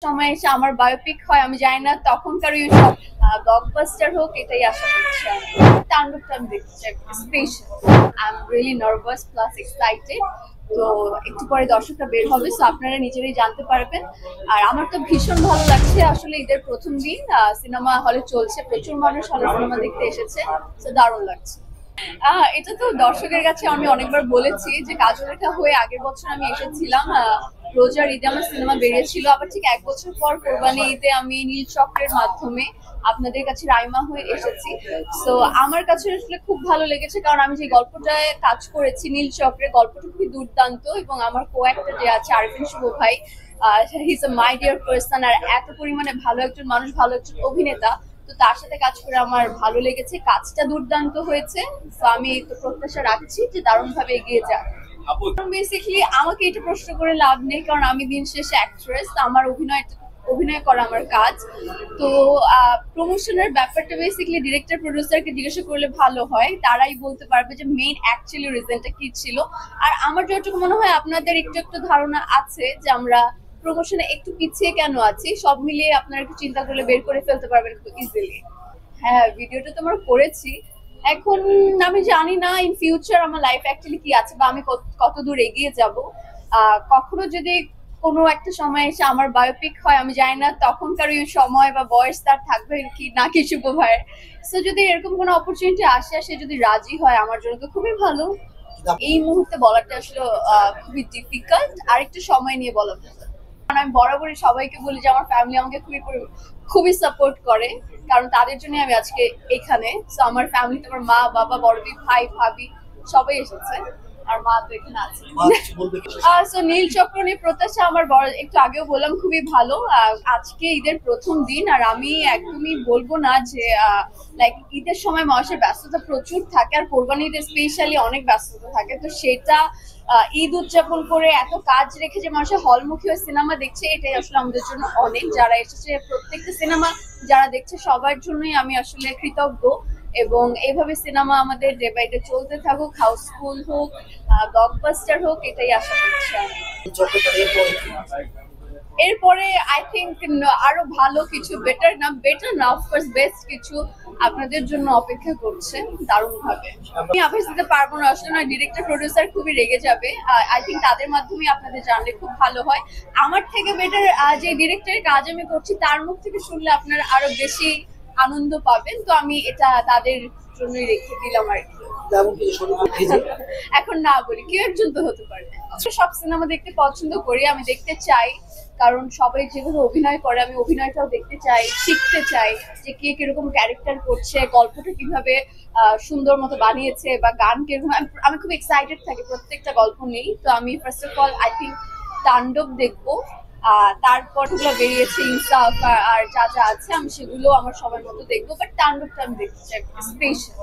সময় এসে আমার বায়োপিক হয় আমি জানি না তখনকার সব ব্লকবাস্টার হোক এটাই আশা করছি আমি। তাণ্ডবটা আমি দেখতে চাই special. I am really nervous plus excited. তো একটু পরে দর্শকটা বের হবে, সো আপনারা নিজেরাই জানতে পারবেন। আর আমার তো ভীষণ ভালো লাগছে, আসলে ঈদের প্রথম দিন সিনেমা হলে চলছে, প্রচুর মানুষ হলে সিনেমা দেখতে এসেছে, তো দারুণ লাগছে। এটা তো দর্শকের কাছে আমি অনেকবার বলেছি যে কাজলরেখা হয়ে আগের বছর আমি এসেছিলাম, রোজার ঈদে আমার সিনেমা বেরিয়েছিল, আবার ঠিক 1 বছর পর কোরবানি ঈদে আমি নীল চক্রের মাধ্যমে আপনাদের কাছে রাইমা হয়ে এসেছি। তো আমার কাছে আসলে খুব ভালো লেগেছে, কারণ আমি যে গল্পটায় কাজ করেছি নীল চক্রের, গল্পটা খুবই দুর্দান্ত এবং আমার কো-অ্যাক্টর যে আছে আরিফিন শুভ ভাই, he is a my dear person, আর এত পরিমাণে ভালো একজন মানুষ, ভালো একজন অভিনেতা, তো তার সাথে কাজ করে আমার ভালো লেগেছে, কাজটা দুর্দান্ত হয়েছে। তো আমি তো প্রত্যাশা রাখছি যে দারুণ ভাবে এগিয়ে যাক। বেসিক্যালি আমাকে এটা প্রশ্ন করে লাভ নেই, কারণ আমি দিন শেষে অ্যাক্ট্রেস, আমার অভিনয় করা আমার কাজ। তো প্রমোশনের ব্যাপারটা বেসিক্যালি ডিরেক্টর প্রডিউসারকে জিজ্ঞাসা করলে ভালো হয়, তারাই বলতে পারবে যে মেইন অ্যাকচুয়ালি রিজনটা কি ছিল। আর আমার যতটুকু মনে হয় আপনাদের একটু একটু ধারণা আছে যে আমরা প্রমোশনে একটু পিছিয়ে কেন আছি, সব মিলিয়ে আপনারা একটু চিন্তা করলে বের করে ফেলতে পারবেন খুব ইজিলি। হ্যাঁ, ভিডিওটা তো আমরা করেছি, এখন আমি জানি না ইন ফিউচার আমার লাইফ অ্যাকচুয়ালি কি আছে বা আমি কত দূর এগিয়ে যাব। কখনো যদি কোনো একটা সময় এসে আমার বায়োপিক হয় আমি জানি না তখনকার সময় বা বয়স তার থাকবে কি না কি শুভ ভাইয়ের। সো যদি এরকম কোনো অপরচুনিটি আসে, সে যদি রাজি হয় আমার জন্য তো খুবই ভালো। এই মুহূর্তে বলাটা আসলে খুবই ডিফিকাল্ট, আর একটু সময় নিয়ে বলা ভালো। কারণ আমি বরাবরই সবাইকে বলি যে আমার ফ্যামিলি আমাকে খুবই সাপোর্ট করে, কারণ তাদের জন্য আমি আজকে এখানে। সো আমার ফ্যামিলিতে আমার মা, বাবা, বড় ভাই, ভাবি সবাই এসেছে, আর মা তো এখানে আছে। সো নীল চক্র নিয়ে প্রত্যাশা আমার একটু আগেও বললাম খুবই ভালো। আজকে ঈদের প্রথম দিন, আর আমি একদমই বলবো না যে লাইক ঈদের সময় মানুষের ব্যস্ততা প্রচুর থাকে, আর কোরবানি ঈদের স্পেশালি অনেক ব্যস্ততা থাকে, তো সেটা ঈদ উদযাপন করে এত কাজ রেখে যে মানুষের হলমুখী হয়ে সিনেমা দেখছে, এটাই আসলে আমাদের জন্য অনেক। যারা এসেছে প্রত্যেকটা সিনেমা যারা দেখছে সবার জন্যই আমি আসলে কৃতজ্ঞ, এবং এইভাবে সিনেমা আমাদের ডে বাই ডে চলতে থাকুক, হাউসফুল হোক, ব্লকবাস্টার হোক, এটাই আশা করছি আমি। এরপরে আই থিঙ্ক আরো ভালো কিছু, বেটার না অফকোর্স বেস্ট কিছু আপনাদের জন্য অপেক্ষা করছে দারুণ ভাবে। আমি আভাস দিতে পারবো না আসলে, না ডিরেক্টর প্রডিউসার খুবই রেগে যাবে। আই থিঙ্ক তাদের মাধ্যমে আপনাদের জানলে খুব ভালো হয়। আমার থেকে বেটার যে ডিরেক্টরের কাজ আমি করছি তার মুখ থেকে শুনলে আপনারা আরো বেশি আনন্দ পাবেন, তো আমি এটা তাদের জন্যই রেখে দিলাম আর কি। এখন না বলি, কেউ একজন তো হতে পারে। সব সিনেমা দেখতে পছন্দ করি, আমি দেখতে চাই, কারণ সবাই যেভাবে অভিনয় করে আমি অভিনয়টাও দেখতে চাই, শিখতে চাই যে কে কিরকম ক্যারেক্টার করছে, গল্পটা কিভাবে সুন্দর মতো বানিয়েছে, বা গান কিরকম। আমি খুব এক্সাইটেড থাকি প্রত্যেকটা গল্প নিয়েই। তো আমি first of all I think তাণ্ডব দেখবো, তারপর যেগুলো বেরিয়েছে ইনসাফ আর যা যা আছে আমি সেগুলো আমার সবার মতো দেখবো, বাট তাণ্ডবটা আমি দেখতে চাই স্পেশাল।